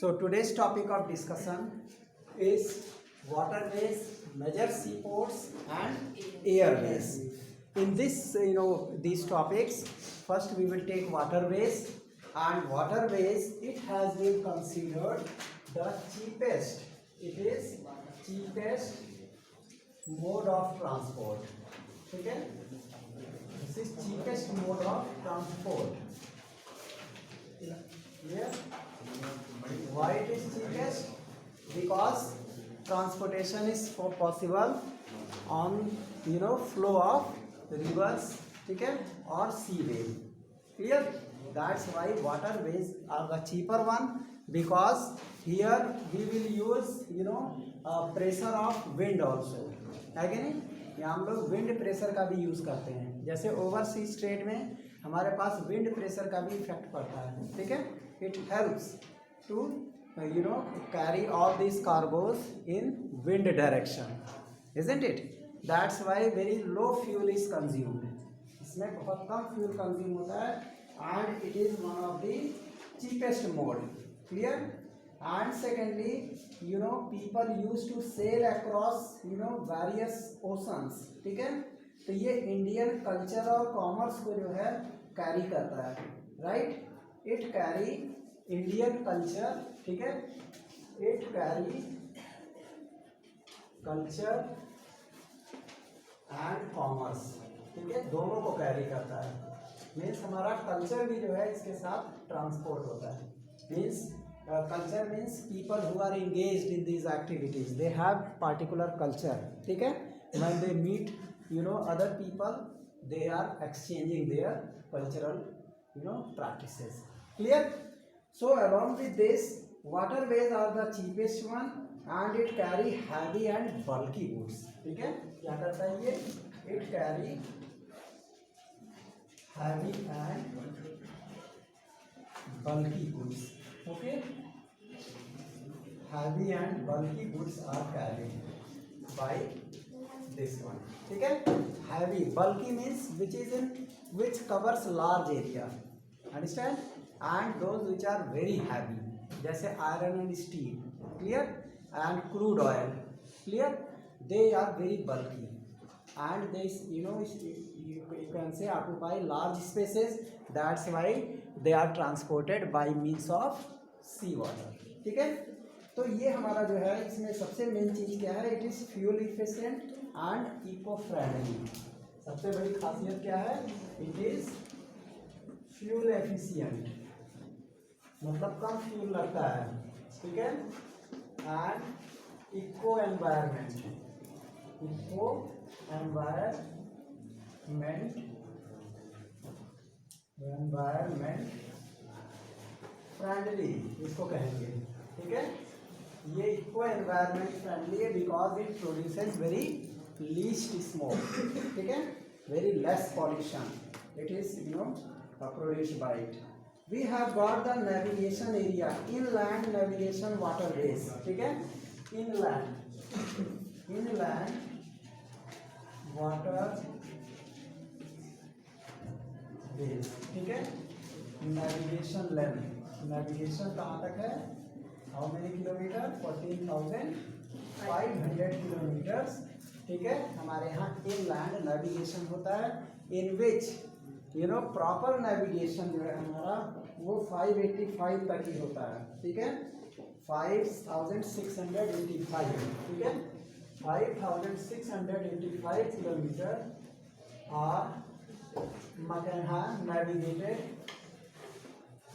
So today's topic of discussion is waterways, major seaports and airways. In this, these topics, first we will take waterways, and waterways, it has been considered the cheapest. It is cheapest mode of transport. Okay? This is cheapest mode of transport. Here, why it is cheapest? Because transportation is possible on flow of rivers, okay, or seaway. Clear? That's why waterways are the cheaper one, because here we will use pressure of wind also. है कि नहीं? यहाँ हम लोग wind pressure का भी use करते हैं. जैसे ओवरसीज ट्रेड में हमारे पास विंड प्रेशर का भी इफेक्ट पड़ता है. ठीक है? It helps to carry all these cargoes in wind direction, isn't it? That's why very low fuel is consumed. इसमें बहुत कम fuel consume होता है, and it is one of the cheapest mode. Clear? And secondly, people used to sail across various oceans. ठीक है? तो ये Indian culture और commerce को जो है कैरी करता है, right? It carry Indian culture, ठीक है, it carry culture and commerce, ठीक है, दोनों को कैरी करता है. मीन्स हमारा कल्चर भी जो है इसके साथ ट्रांसपोर्ट होता है. Means culture means people who are engaged in these activities, they have particular culture. ठीक है? When they meet other people, they are exchanging their cultural practices. Clear? So along with this, waterways are the cheapest one, and it carry heavy and bulky goods. ठीक है? क्या करता है ये? It carry heavy and bulky goods. Okay? Heavy and bulky goods are carried by this one. ठीक है? Heavy, bulky means which covers large area. Understand? And those which are very heavy, जैसे iron and steel, clear, and crude oil, clear, they are very bulky, and they you can say occupy large spaces. That's why they are transported by means of sea water. ठीक है? तो ये हमारा जो है इसमें सबसे मेन चीज़ क्या है? It is fuel efficient and eco friendly. सबसे बड़ी खासियत क्या है? इट इज़ फ्यूल एफिशिएंट, मतलब कम फ्यूल लगता है. ठीक है? And eco environment, eco environment friendly इसको कहेंगे. ठीक है? ये इको एनवायरमेंट फ्रेंडली है because it produces very least smoke. ठीक है? Very less pollution it is produced by it. We have got the navigation area, inland navigation waterways. ठीक है? inland waterways. ठीक है? navigation length, navigation कहाँ तक है? how many kilometer? 14,500 kilometers. ठीक है? हमारे यहाँ inland navigation होता है, in which प्रॉपर नेविगेशन जो है हमारा वो 585 तक ही होता है. ठीक है? 5685. ठीक है? 5685 kilometre are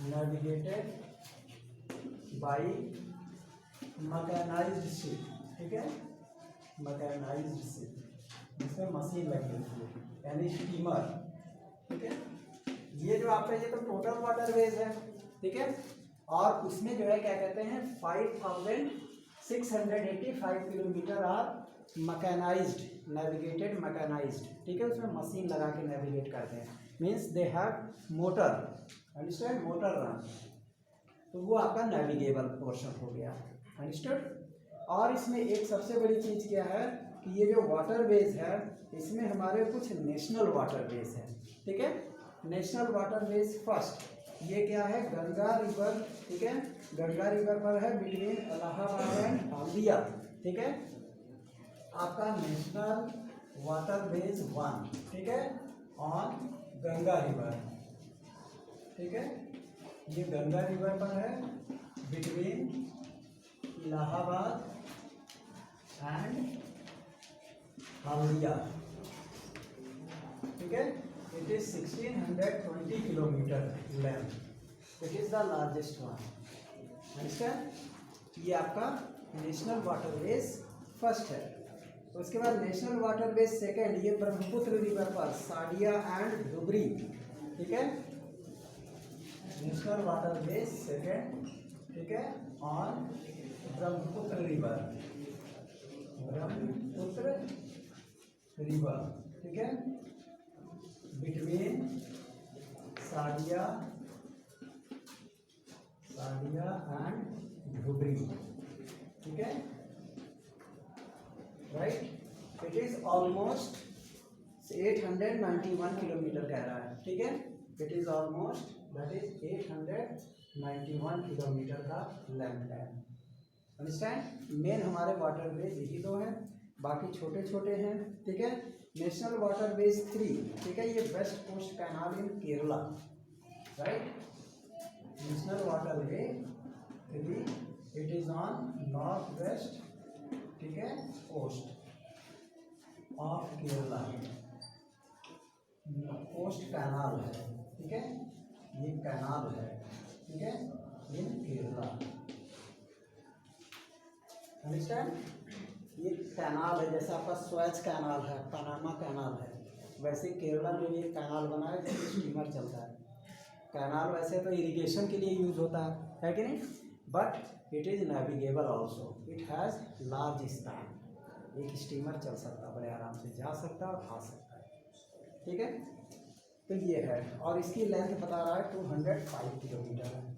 navigated by mechanised ship. ठीक है? मैकेनाइज्ड शिप, जिसमें मशीन लगी होती है, यानी स्टीमर. ठीक है? ये जो आपका ये तो टोटल वाटरवेज है. ठीक है? और उसमें जो है क्या कहते हैं 5685 kilometre are mechanised, navigated mechanised. ठीक है? उसमें मशीन लगा के नेविगेट करते हैं. Means they have motor. Understand? Motor run. तो वो आपका नेविगेबल पोर्शन हो गया. अंडरस्टूड? और इसमें एक सबसे बड़ी चीज़ क्या है कि ये जो वाटरवेज है इसमें हमारे कुछ नेशनल वाटरवेज है. ठीक है? नेशनल वाटरवेज फर्स्ट ये क्या है? गंगा रिवर. ठीक है? गंगा रिवर पर है बिटवीन इलाहाबाद एंड हल्दिया, ठीक है। आपका नेशनल वाटरवेज 1, ठीक है, ऑन गंगा रिवर, ठीक है। ये गंगा रिवर पर है बिटवीन इलाहाबाद एंड हल्दिया, ठीक है। It is 1620 kilometre length, it is the largest one, understand. ये आपका नेशनल वाटरवेज फर्स्ट है। उसके बाद नेशनल वाटरवेज सेकेंड, ये ब्रह्मपुत्र रिवर पर साडिया एंड धुबरी, ठीक है। नेशनल वाटरवेज सेकेंड, ठीक है, on Brahmaputra river, Brahmaputra river, ठीक है, बिटवीन साडिया एंड धुबरी, ठीक है, right. It is almost 891 kilometre कह रहा है, ठीक है। It is almost that is 891 kilometre का लेंथ है, अंडरस्टैंड। मेन हमारे वाटरवेज यही दो हैं, बाकी छोटे छोटे हैं, ठीक है। नेशनल वाटरवेज 3, ठीक है, ये west coast canal in Kerala, right. National waterway 3, it is on north west, ठीक है, coast of Kerala, coast canal है, ठीक है, ये कैनाल है, ठीक है, इन केरला, अंडरस्टैंड। ये कैनाल है, जैसे आपका स्वेज कैनाल है, पनामा कैनाल है, वैसे केरला में भी एक कैनाल बना है जिसमें स्टीमर चलता है। कैनाल वैसे तो इरिगेशन के लिए यूज होता है कि नहीं, but it is navigable also, it has large span, एक स्टीमर चल सकता है, बड़े आराम से जा सकता है और आ सकता है, ठीक है। तो ये है, और इसकी लेंथ बता रहा है 205 किलोमीटर है,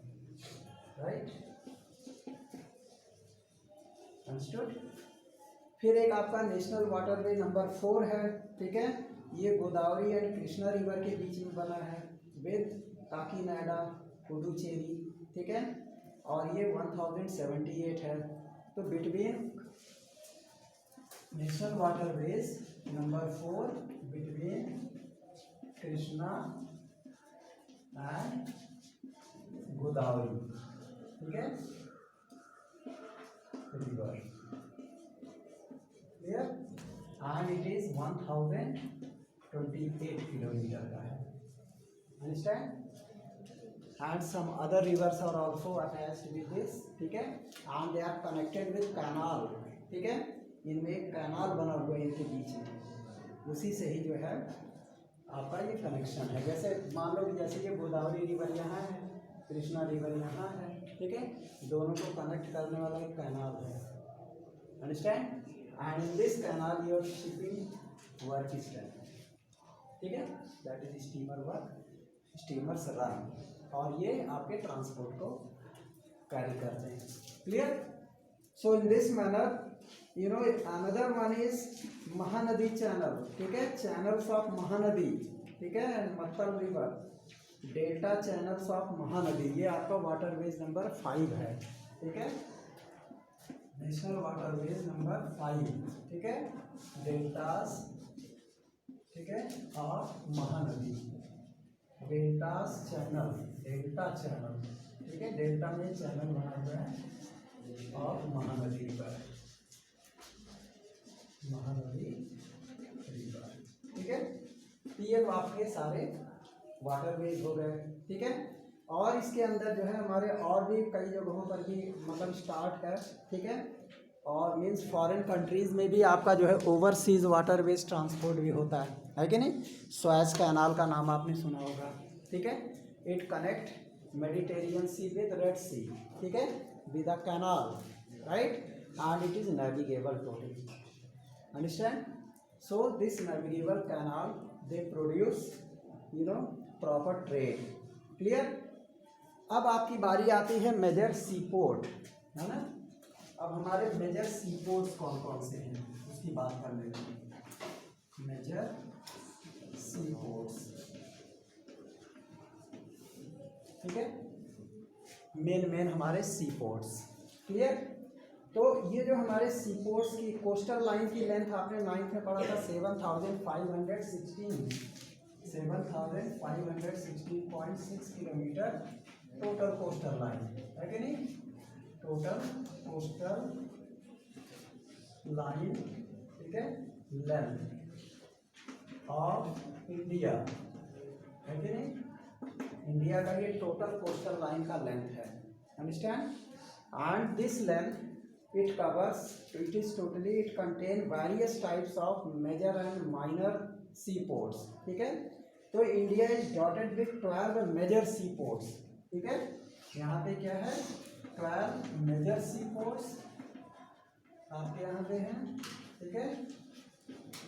राइट, अंडरस्टूड। फिर एक आपका नेशनल वाटरवे नंबर 4 है, ठीक है, ये गोदावरी एंड कृष्णा रिवर के बीच में बना है विद काकीनाडा, पुडुचेरी, ठीक है, और ये 1078 है। तो between national waterways number 4 between Krishna and Godavari, ठीक है, river, clear, and it is 1028 kilometre का है, understand. And some other rivers are also attached with this, ठीक है, and they are connected with canal, ठीक है, इनमें एक कैनाल बना हुआ है इनके बीच में, उसी से ही जो है आपका ये कनेक्शन है। जैसे मान लो कि जैसे ये गोदावरी रिवर यहाँ है, कृष्णा रिवर यहाँ है, ठीक है, दोनों को कनेक्ट करने वाला एक कैनाल है, understand. And in this canal your shipping work is done, ठीक है, that is steamer work, steamers run, और ये आपके ट्रांसपोर्ट को कैरी करते हैं, clear. So in this manner you know another one is Mahanadi channel, ठीक है, चैनल्स ऑफ महानदी, ठीक है, मत्तल river, delta channels of Mahanadi, ये आपका वाटरवेज नंबर 5 है, ठीक है, नेशनल वाटरवेज नंबर 5, ठीक है, डेल्टास, ठीक है, of Mahanadi, deltas channel, delta channel, ठीक है, डेल्टा में चैनल बना हुआ है और महानदी रिवर, महानदी रिवर, ठीक है। ये आपके सारे वाटरवेज हो गए, ठीक है। और इसके अंदर जो है हमारे और भी कई जगहों पर भी मतलब स्टार्ट है, ठीक है, और मीन्स फॉरेन कंट्रीज़ में भी आपका जो है ओवरसीज वाटरवेज ट्रांसपोर्ट भी होता है कि नहीं। सुएज कैनाल का नाम आपने सुना होगा, ठीक है, it connect Mediterranean sea with red sea, ठीक है, with a canal, right, and it is navigable totally, understand. So this navigable canal they produce you know proper trade, clear. अब आपकी बारी आती है मेजर सी पोर्ट, है ना। अब हमारे मेजर सी पोर्ट्स कौन कौन से हैं उसकी बात कर लेते हैं। मेजर सी पोर्ट्स, ठीक है, मेन हमारे सी पोर्ट्स। क्लियर? तो ये जो हमारे सी पोर्ट्स की कोस्टल लाइन की लेंथ आपने 9th में पढ़ा था 7,516.6 किलोमीटर टोटल कोस्टल लाइन है कि नहीं? टोटल कोस्टल लाइन, ठीक है, लेंथ ऑफ इंडिया है कि नहीं? इंडिया का ये टोटल कोस्टल लाइन का लेंथ है, understand? And this length it covers, it is totally, it contain various types of major and minor seaports, ठीक है? तो India is dotted with 12 major seaports, ठीक है? यहाँ पे क्या है? 12 मेजर सीपोर्ट्स आपके यहाँ पे हैं, ठीक है?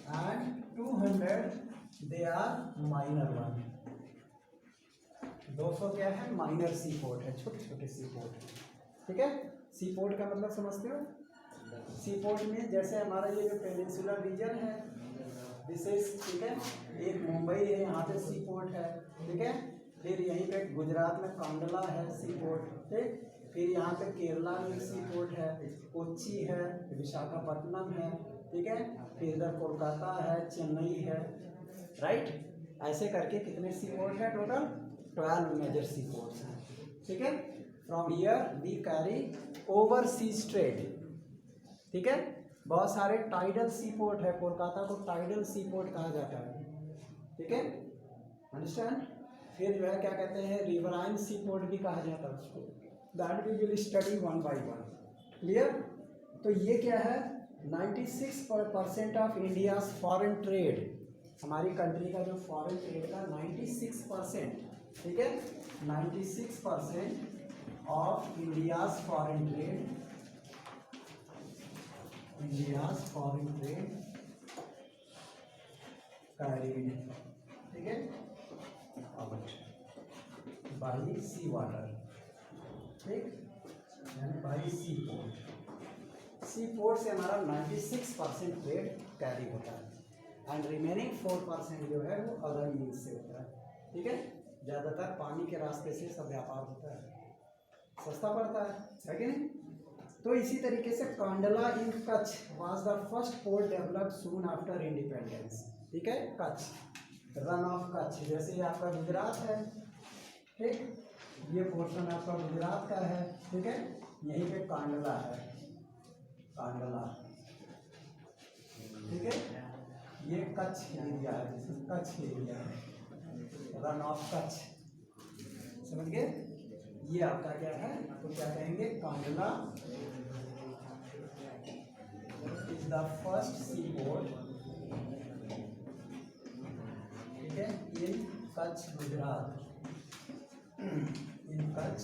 And 200 they are minor one. 200 क्या है? माइनर सीपोर्ट है, छोटे छोटे सीपोर्ट, ठीक है? सीपोर्ट का मतलब समझते हो? सीपोर्ट में जैसे हमारा ये जो पेनिनसुलर रीजन है, दिस इज, ठीक है, एक मुंबई है, यहाँ पे सीपोर्ट है, ठीक है? फिर यहीं पे गुजरात में कांडला है सीपोर्ट, ठीक? फिर यहाँ पे केरला में एक सीपोर्ट है, कोच्चि है, विशाखापट्टनम है, ठीक है? फिर इधर कोलकाता है, चेन्नई है, राइट? ऐसे करके कितने सीपोर्ट है टोटल? 12 मेजर सीपोर्ट्स हैं, ठीक है? From here we carry overseas trade, ठीक है? बहुत सारे टाइडल सीपोर्ट है, कोलकाता को टाइडल सीपोर्ट कहा जाता है, ठीक है, अंडरस्टैंड? फिर जो है क्या कहते हैं, रिवराइन सीपोर्ट भी कहा जाता है उसको, that we will study one by one. Clear? तो ये क्या है? 96% ऑफ इंडियाज फॉरेन ट्रेड, हमारी कंट्री का जो फॉरेन ट्रेड का 96%, ठीक है, 96% of India's foreign trade, India's foreign trade carried, ठीक है, आउट बाई सी वाटर, ठीक, यानी by sea port. Sea port से हमारा 96% ट्रेड कैरी होता है एंड रिमेनिंग 4% जो है वो अदर मीन्स से होता है, ठीक है? ज़्यादातर पानी के रास्ते से सब व्यापार होता है, सस्ता पड़ता है कि नहीं? तो इसी तरीके से Kandla in Kutch was the first port developed soon after independence, ठीक है? कच्छ, रन ऑफ कच्छ, जैसे ये आपका गुजरात है, ठीक, ये पोर्शन आपका गुजरात का है, ठीक है? यहीं पे कांडला है, कांडला, ठीक है? ये कच्छ एरिया है, कच्छ एरिया है, रन ऑफ कच्छ, समझ गए? ये आपका क्या है? तो क्या कहेंगे? Kandla is the first sea port, ठीक है, in Kutch Gujarat, in Kutch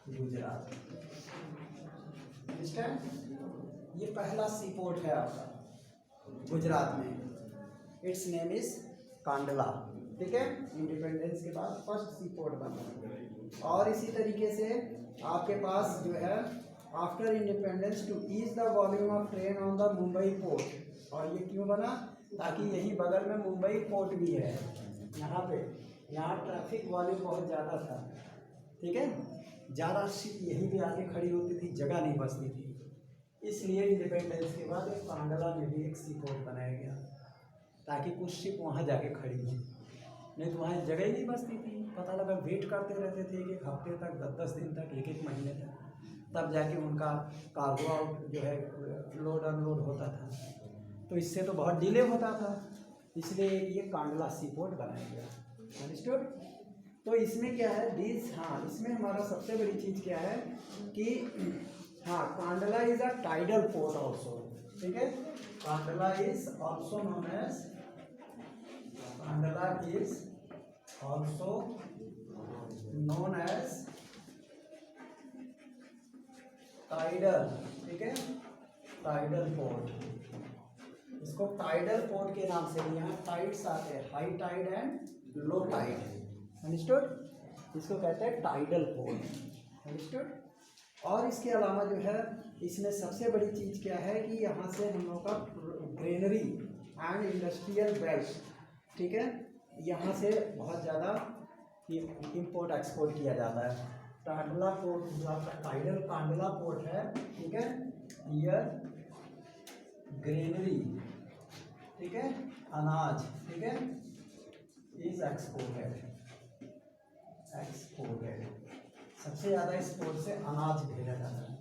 Gujarat, understand? ये पहला सी पोर्ट है आपका गुजरात में, इट्स नेम इज कांडला, ठीक है? इंडिपेंडेंस के बाद फर्स्ट सी पोर्ट बना। और इसी तरीके से आपके पास जो है after independence to ease the volume of train on the Mumbai port, और ये क्यों बना? ताकि यही बगल में मुंबई पोर्ट भी है, यहाँ पे, यहाँ ट्रैफिक वॉल्यूम बहुत ज़्यादा था, ठीक है? ज़्यादा शिप यहीं पे आके खड़ी होती थी, जगह नहीं बचती थी, इसलिए इंडिपेंडेंस के बाद एक कांडला में भी एक सी पोर्ट बनाया गया ताकि कुछ शिप वहाँ जाके खड़ी हो, नहीं तो वहाँ जगह ही नहीं बचती थी। पता लगा वेट करते रहते थे एक हफ्ते तक, 10 दिन तक, एक महीने तक, तब जाके उनका कार्गो आउट जो है लोड अनलोड होता था, तो इससे तो बहुत डिले होता था, इसलिए ये कांडला सी पोर्ट बनाया गया, अंडरस्टूड? तो इसमें क्या है दिस, हाँ, इसमें हमारा सबसे बड़ी चीज़ क्या है कि हाँ, Kandla is a tidal port also, ठीक है? Kandla is also known as, Kandla is also known as tidal, ठीक है, टाइडल पोर्ट, इसको टाइडल पोर्ट के नाम से, यहाँ टाइड्स आते हैं, high tide and low tide, understood? इसको कहते हैं टाइडल पोर्ट, अंडरस्टूड? और इसके अलावा जो है इसमें सबसे बड़ी चीज़ क्या है कि यहाँ से हम लोग का ग्रेनरी एंड इंडस्ट्रियल बेल्ट, ठीक है, यहाँ से बहुत ज़्यादा इंपोर्ट एक्सपोर्ट किया जाता है, टांडला पोर्ट जो आपका टाइडल कांडला पोर्ट है, ठीक है, हियर ग्रेनरी, ठीक है, अनाज, ठीक है, इज एक्सपोर्टेड। सबसे ज़्यादा इस पोर्ट से अनाज भेजा जाता है।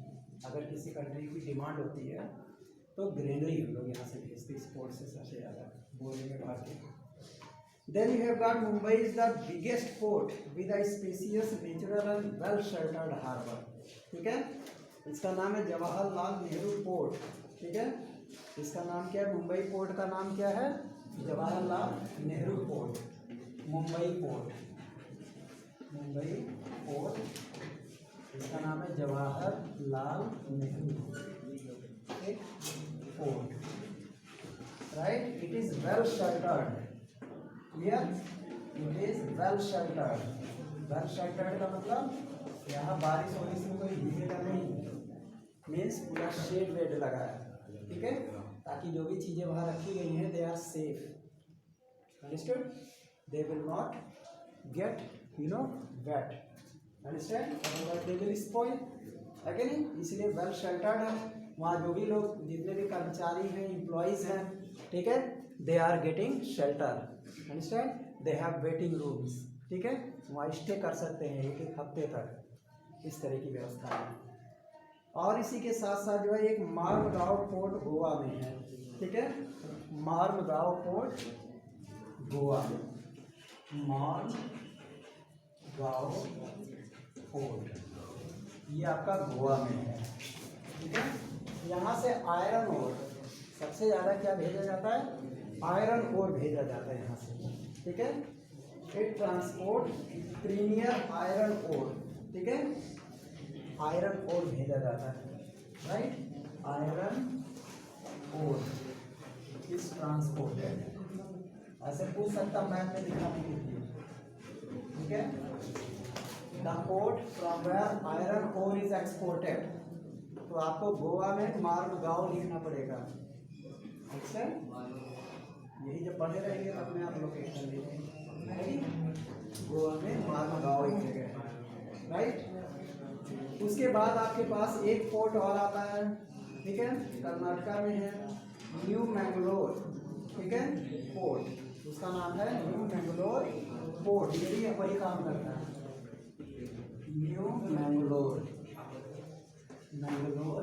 अगर किसी कंट्री की डिमांड होती है तो ग्रेनरी हम लोग यहाँ से भेजते, इस पोर्ट से सबसे ज़्यादा बोरे में भर के। Then you have got Mumbai is the biggest port with a spacious, natural and well sheltered harbor, ठीक है। इसका नाम है जवाहरलाल नेहरू पोर्ट, ठीक है। इसका नाम क्या है? मुंबई पोर्ट का नाम क्या है? Jawaharlal Nehru port, Mumbai port, Mumbai port. इसका नाम है Jawaharlal Nehru port, right. It is well sheltered, clear, it is well sheltered. Well sheltered का मतलब यहाँ बारिश होने से कोई भीगेगा नहीं, मीन्स पूरा शेड वेड लगा है, ठीक है, ताकि जो भी चीज़ें वहाँ रखी गई हैं they are safe, understood, they will not get wet, understand, otherwise they will spoil, है कि नहीं। इसलिए वेल शेल्टर्ड है। वहाँ जो भी लोग जितने भी कर्मचारी हैं, एम्प्लॉयज़ हैं, ठीक है, they are getting shelter, understand, they have waiting rooms, ठीक है, वहाँ स्टे कर सकते हैं एक हफ्ते तक, इस तरह की व्यवस्था है। और इसी के साथ साथ जो है एक मार्मगांव पोर्ट गोवा में है, ठीक है, मार्मगांव पोर्ट गोवा, मार्मगांव पोर्ट, ये आपका गोवा में है, ठीक है। यहाँ से आयरन ओर सबसे ज़्यादा क्या भेजा जाता है? आयरन ओर भेजा जाता है यहाँ से, ठीक है। It transport premier iron ore, ठीक है, आयरन ओर भेजा जाता है, right, iron ore is transported. ऐसे पूछ सकता मैप में दिखाने के लिए, ठीक है, the port from where iron ore is exported, तो आपको गोवा में मार्मगांव लिखना पड़ेगा, अच्छा, यही जब पढ़े रहेंगे तब में आप लोकेशन लिखेंगे, गोवा में मार्मगांव एक जगह है, राइट। उसके बाद आपके पास एक पोर्ट और आता है, ठीक है, कर्नाटका में है, न्यू मैंगलोर, ठीक है, पोर्ट, उसका नाम है न्यू मैंगलोर पोर्ट, ये भी वही काम करता है, new Mangalore, Mangalore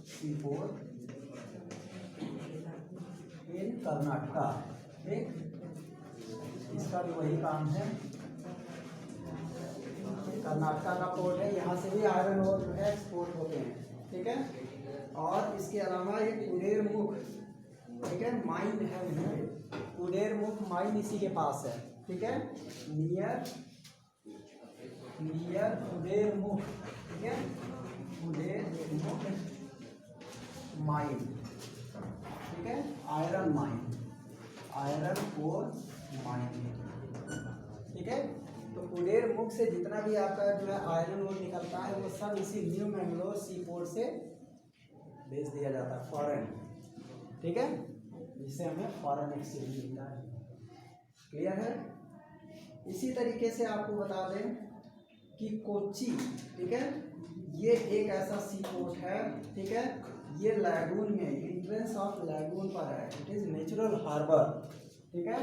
sea port in Karnataka, ठीक, इसका भी वही काम है, कर्नाटका का पोर्ट है, यहाँ से भी आयरन ओर जो है एक्सपोर्ट होते हैं, ठीक है। और इसके अलावा एक कुडेरमुख, ठीक है, माइन है, कुडेरमुख माइन इसी के पास है, ठीक है, नियर कुडेरमुख, ठीक है, कुडेरमुख माइन, ठीक है, iron mine, iron ore mine, ठीक है। तो कुडेरमुख से जितना भी आपका जो है आयरन ओर निकलता है वो सब इसी न्यू मैंगलोर सी पोर्ट से भेज दिया जाता है फॉरेन, ठीक है, जिससे हमें फॉरेन एक्सचेंज मिलता है, क्लियर है। इसी तरीके से आपको बता दें कि कोच्चि, ठीक है, ये एक ऐसा सी पोर्ट है, ठीक है, ये लैगून में, एंट्रेंस ऑफ लैगून पर है, इट इज नेचुरल हार्बर, ठीक है,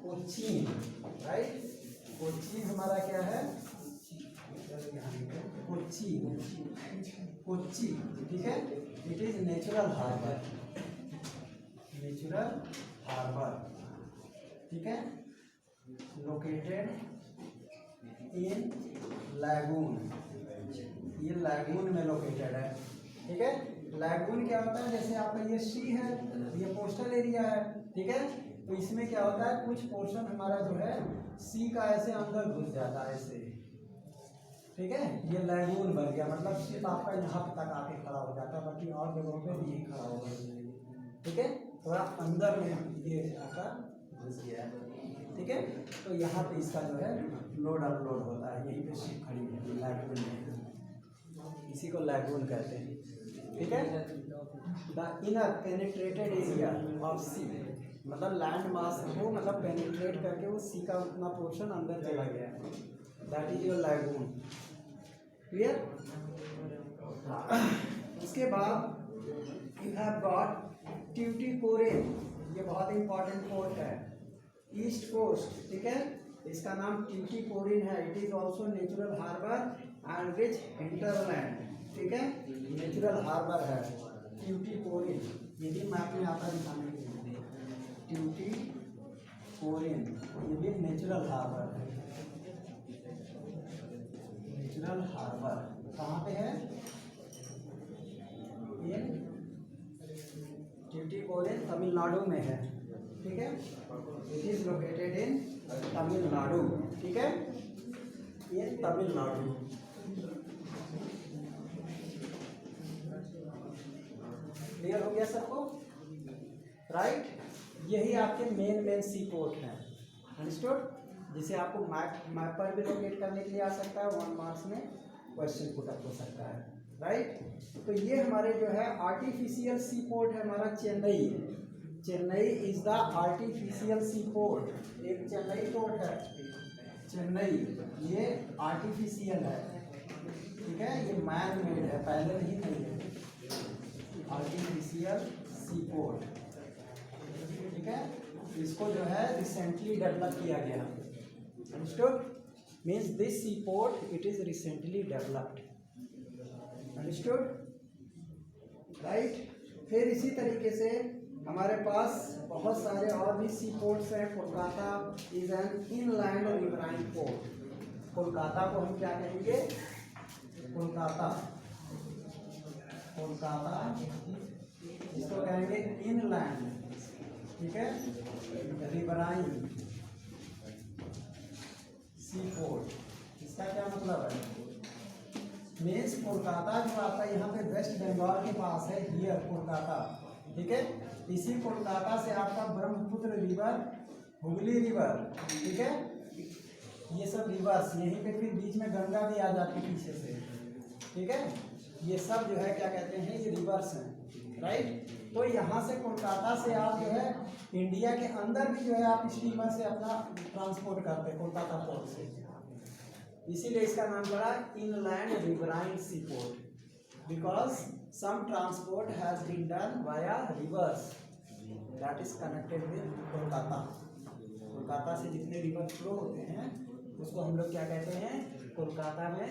कोच्चि, राइट, कोच्चि हमारा क्या है? कोच्चि, कोच्चि, ठीक है, it is natural harbour, natural harbour, ठीक है, लोकेटेड इन लैगून, ये लैगून में लोकेटेड है, ठीक है। लैगून क्या होता है? जैसे आपका ये सी है, ये कोस्टल एरिया है, ठीक है, तो इसमें क्या होता है, कुछ पोर्शन हमारा जो है सी का ऐसे अंदर घुस जाता है ऐसे, ठीक है, ये लैगून बन गया, मतलब सिर्फ आपका यहाँ तक आके खड़ा हो जाता है, बाकी और जगहों पे नहीं खड़ा होगा, ठीक है, थोड़ा अंदर में ये आकर घुस गया है, ठीक है। तो यहाँ पे इसका जो है लोड अपलोड होता है, यहीं पे शिप खड़ी है लैगून में, इसी को लैगून कहते हैं, ठीक है। The inner penetrated area of sea, मतलब लैंड मास को मतलब पेनिट्रेट करके वो सी का उतना पोर्शन अंदर चला गया है, that is your lagoon, clear. उसके बाद यू हैव गॉट ट्यूटिकोरिन, ये बहुत इंपॉर्टेंट पोर्ट है, ईस्ट कोस्ट, ठीक है। इसका नाम ट्यूटिकोरिन है। It is also natural harbour and rich hinterland, ठीक है, नेचुरल हार्बर है ट्यूटिकोरिन। ये भी मैप में आता है दिखाने के लिए, ट्यूटिकोरिन ये भी नेचुरल हार्बर है। नेचुरल हार्बर कहाँ पे है? ये ट्यूटिकोरिन तमिलनाडु में है, ठीक है। It is located in Tamil Nadu, ठीक है, ये तमिलनाडु। क्लियर हो गया सबको, राइट। यही आपके मेन सी पोर्ट हैं, अंडरस्टूड, जिसे आपको मैप पर भी लोकेट करने के लिए आ सकता है, 1 मार्क्स में क्वेश्चन पुट अप हो सकता है, राइट। तो ये हमारे जो है आर्टिफिशियल सी पोर्ट है हमारा Chennai. Chennai is the artificial sea port. एक चेन्नई पोर्ट है, चेन्नई, ये आर्टिफिशियल है, ठीक है, ये मैन मेड है, पहले नहीं है, आर्टिफिशियल सी पोर्ट, ठीक है। इसको जो है रिसेंटली डेवलप किया गया, understood, means this sea port it is recently developed, understood, right. फिर इसी तरीके से हमारे पास बहुत सारे और भी सी पोर्ट्स हैं। Kolkata is an inland riverine port. Kolkata को हम क्या कहेंगे? कोलकाता, कोलकाता इसको कहेंगे इनलैंड, ठीक है, रिवराइन सी पोर्ट। इसका क्या मतलब है? मीन्स कोलकाता जो आता है यहाँ पे वेस्ट बंगाल के पास है, हियर कोलकाता, ठीक है। इसी कोलकाता से आपका ब्रह्मपुत्र रिवर, हुगली रिवर, ठीक है, ये सब रिवर्स, यहीं पे फिर बीच में गंगा भी आ जाती है पीछे से, ठीक है। ये सब जो है क्या कहते हैं, ये रिवर्स हैं, राइट। तो यहाँ से कोलकाता से आप जो है इंडिया के अंदर भी जो है आप स्टीमर से अपना ट्रांसपोर्ट करते हैं कोलकाता पोर्ट से, इसीलिए इसका नाम पड़ा inland riverine sea port, because some transport has been done via rivers that is connected with Kolkata. Kolkata से जितने रिवर फ्लो होते हैं उसको हम लोग क्या कहते हैं? कोलकाता में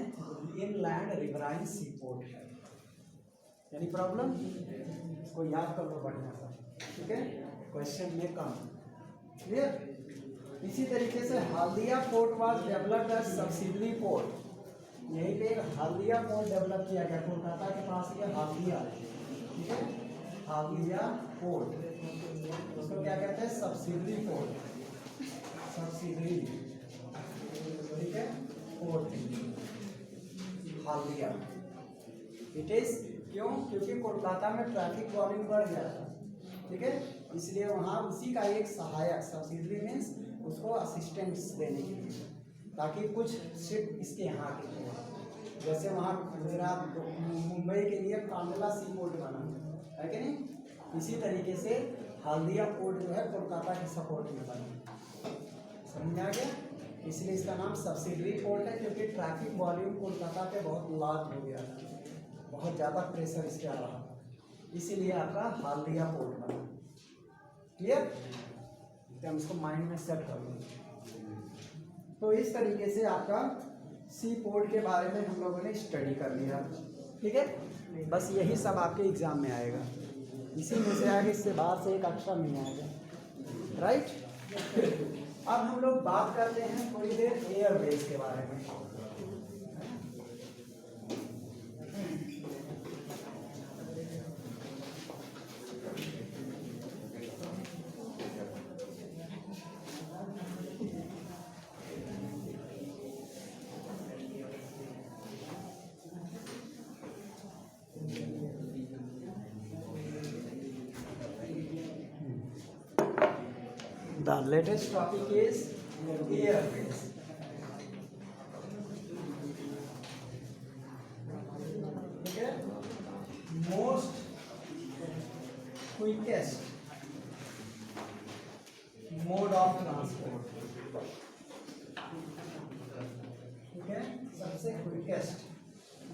इनलैंड रिवराइन सी पोर्ट है। यानी प्रॉब्लम इसको याद कर लो बढ़िया सा, ठीक है, क्वेश्चन में कम, क्लियर। इसी तरीके से Haldia port was developed as subsidiary port. यहीं पे एक हल्दिया पोर्ट डेवलप किया गया कोलकाता के पास, ये हल्दिया, ठीक है, हल्दिया पोर्ट, उसको क्या कहते हैं? सब्सिडरी पोर्ट, सब्सिडरी, ठीक है, पोर्ट हल्दिया। इट इज क्यों? क्योंकि कोलकाता में ट्रैफिक वॉल्यूम बढ़ गया था, ठीक है, इसलिए वहाँ उसी का एक सहायक, सब्सिडरी मीन्स उसको असिस्टेंस देने के लिए, ताकि कुछ शिप इसके यहाँ के लिए, जैसे वहाँ गुजरात मुंबई के लिए कांडला सी पोर्ट बना है कि नहीं, इसी तरीके से हल्दिया पोर्ट जो है कोलकाता के सपोर्ट में बना, समझ आ गया। इसलिए इसका नाम सब्सिडरी पोर्ट है, क्योंकि ट्रैफिक वॉल्यूम कोलकाता पे बहुत लार्ज हो गया था, बहुत ज़्यादा प्रेशर इस पर आ रहा था, इसीलिए आपका हल्दिया पोर्ट बना, क्लियर। हम इसको माइंड में सेट कर लेंगे। तो इस तरीके से आपका सी पोर्ट के बारे में हम लोगों ने स्टडी कर लिया, ठीक है। बस यही सब आपके एग्जाम में आएगा, इसी में से आगे, इससे बाहर से एक अक्षर नहीं आएगा, राइट। अब हम लोग बात करते हैं थोड़ी देर एयरवेज के बारे में। The latest topic is airways. Okay, most quickest mode of transport. ठीक है, सबसे क्विकेस्ट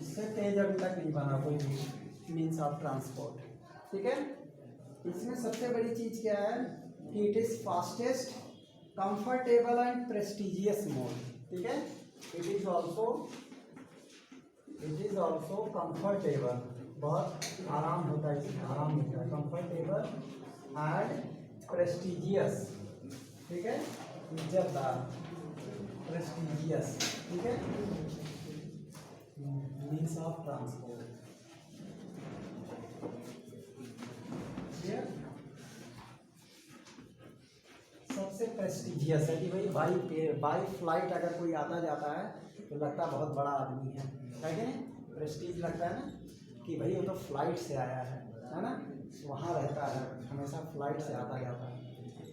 इससे तेज अभी तक नहीं बना कोई भी मीन्स ऑफ ट्रांसपोर्ट, ठीक है। इसमें सबसे बड़ी चीज क्या है कि it is fastest, comfortable and prestigious mode, ठीक है। इट इज ऑल्सो कंफर्टेबल, बहुत आराम होता है, इसमें आराम मिलता है, कंफर्टेबल एंड प्रेस्टिजियस, ठीक है, इज्जतदार, प्रेस्टिजियस, ठीक है, मीन्स ऑफ ट्रांसपोर्ट। सबसे प्रेस्टिजियस है कि भाई बाई फ्लाइट अगर कोई आता जाता है तो लगता है बहुत बड़ा आदमी है कि नहीं, प्रेस्टीज लगता है ना कि भाई वो तो फ्लाइट से आया है ना, वहाँ रहता है, हमेशा फ्लाइट से आता जाता है।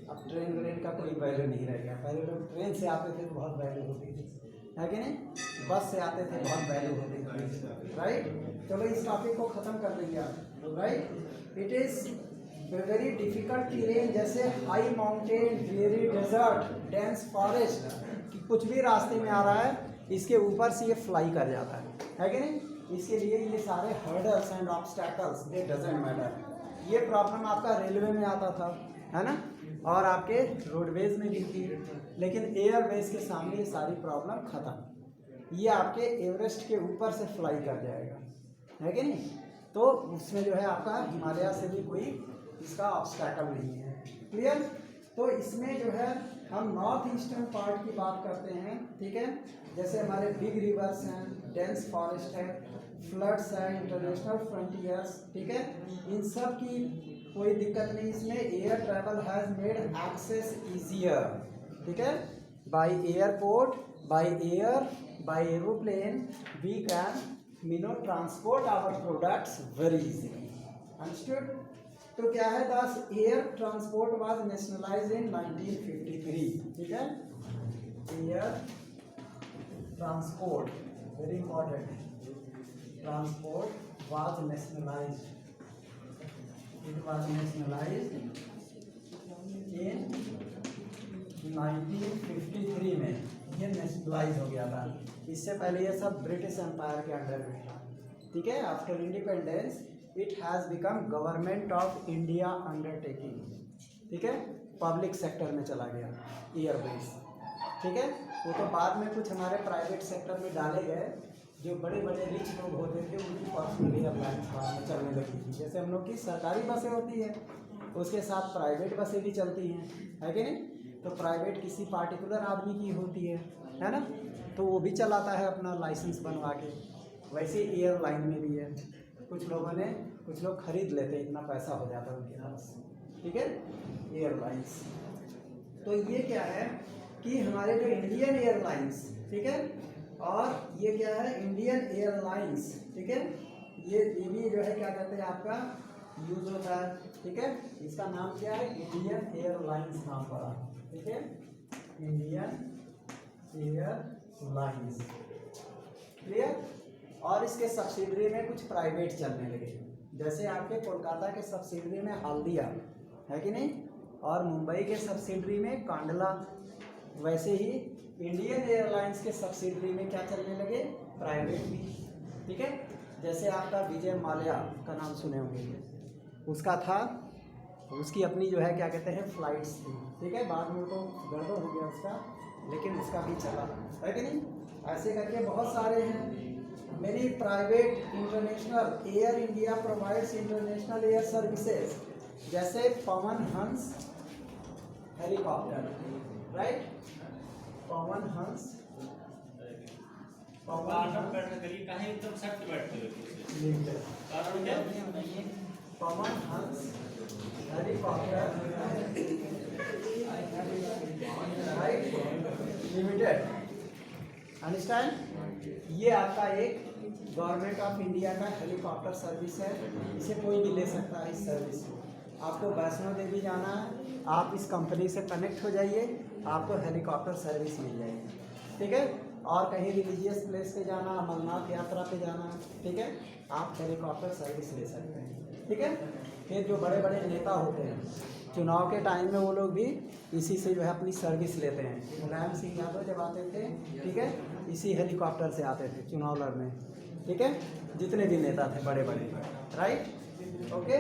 अब ट्रेन व्रेन का कोई वैल्यू नहीं रह गया, पहले लोग ट्रेन से आते थे तो बहुत वैल्यू होती थी, है कि नहीं, बस से आते थे बहुत वैल्यू होती थी, राइट। चलो इस टॉपिक को ख़त्म कर देंगे आप, right. It is very difficult terrain, जैसे high mountain, dreary desert, dense forest, कि कुछ भी रास्ते में आ रहा है इसके ऊपर से ये फ्लाई कर जाता है कि नहीं। इसके लिए ये सारे hurdles and obstacles they doesn't matter. ये प्रॉब्लम आपका रेलवे में आता था, है ना, और आपके रोडवेज में भी थी, लेकिन एयरवेज के सामने ये सारी प्रॉब्लम खत्म। ये आपके एवरेस्ट के ऊपर से फ्लाई कर जाएगा, है कि नहीं। तो उसमें जो है आपका हिमालय से भी कोई इसका ऑब्स्टैकल नहीं है, क्लियर। तो इसमें जो है हम नॉर्थ ईस्टर्न पार्ट की बात करते हैं, ठीक है। जैसे हमारे बिग रिवर्स हैं, डेंस फॉरेस्ट है, फ्लड्स है, इंटरनेशनल फ्रंटियर्स, ठीक है, इन सब की कोई दिक्कत नहीं। इसमें air travel has made access easier, ठीक है, by airport, by air, by aeroplane we can transport our products very easily, understood. तो क्या है, thus air transport was nationalised in 1953, ठीक है। Air transport, very important, transport was nationalised, it was nationalised in 1953 में, ये nationalise हो गया था। इससे पहले ये सब ब्रिटिश एम्पायर के अंडर में था, ठीक है। After independence it has become government of India undertaking, ठीक है, पब्लिक सेक्टर में चला गया एयरवेज, ठीक है। वो तो बाद में कुछ हमारे प्राइवेट सेक्टर में डाले गए, जो बड़े बड़े रिच लोग होते थे उनकी पर्सनल एयरलाइंस बाद में चलने लगी थी। जैसे हम लोग की सरकारी बसें होती हैं, उसके साथ प्राइवेट बसें भी चलती हैं, है कि नहीं। तो प्राइवेट किसी पार्टिकुलर आदमी की होती है ना, तो वो भी चलाता है अपना लाइसेंस बनवा के। वैसे एयरलाइन में भी है, कुछ लोग खरीद लेते हैं, इतना पैसा हो जाता है उनके पास, ठीक है, एयरलाइंस। तो ये क्या है कि हमारे जो इंडियन एयरलाइंस, ठीक है, और ये क्या है इंडियन एयरलाइंस, ठीक है, ये भी जो है क्या कहते हैं आपका यूज होता है, ठीक है। इसका नाम क्या है, इंडियन एयरलाइंस नाम पड़ा, ठीक है, इंडियन एयरलाइंस, क्लियर। और इसके सब्सिडरी में कुछ प्राइवेट चलने लगे, जैसे आपके कोलकाता के सब्सिडरी में हल्दिया, है कि नहीं, और मुंबई के सब्सिडरी में कांडला। वैसे ही इंडियन एयरलाइंस के सब्सिडरी में क्या चलने लगे, प्राइवेट भी, ठीक है। जैसे आपका विजय माल्या का नाम सुने होंगे, उसका था, उसकी अपनी जो है क्या कहते हैं फ्लाइट्स थी, ठीक है। बाद में तो गड़बड़ हो गया उसका, लेकिन उसका भी चला, है कि नहीं। ऐसे करके बहुत सारे हैं। मेरी private international air India provides international air services, जैसे Pawan Hans helicopter, right, Pawan Hans Pawan Hans helicopter right limited, understand. ये आपका एक गवर्नमेंट ऑफ इंडिया का हेलीकॉप्टर सर्विस है, इसे कोई भी ले सकता है इस सर्विस को। आपको वैष्णो देवी जाना है, आप इस कंपनी से कनेक्ट हो जाइए, आपको हेलीकॉप्टर सर्विस मिल जाएगी, ठीक है। और कहीं रिलीजियस प्लेस पे जाना, अमरनाथ यात्रा पे जाना, ठीक है, आप हेलीकॉप्टर सर्विस ले सकते हैं, ठीक है। फिर जो बड़े बड़े नेता होते हैं, चुनाव के टाइम में वो लोग भी इसी से जो है अपनी सर्विस लेते हैं। मुलायम सिंह यादव जब आते थे, ठीक है, इसी हेलीकॉप्टर से आते थे चुनाव लड़ने, ठीक है, जितने भी नेता थे बड़े बड़े, राइट, ओके।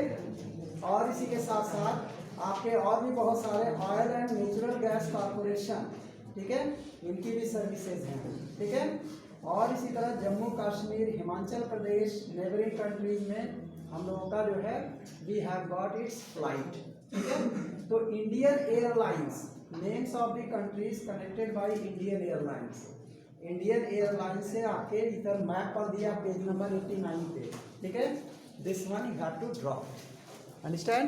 और इसी के साथ साथ आपके और भी बहुत सारे oil and natural gas corporation, ठीक है, इनकी भी सर्विसेज हैं, ठीक है। और इसी तरह जम्मू कश्मीर, हिमाचल प्रदेश, नेबरिंग कंट्रीज में हम लोगों का जो है we have got its flight, ठीक है। तो Indian Airlines, names of the countries connected by Indian Airlines, Indian Airlines से आपके इधर मैप पर दिया पेज नंबर 89 पे, ठीक है। This one you have to draw, understand.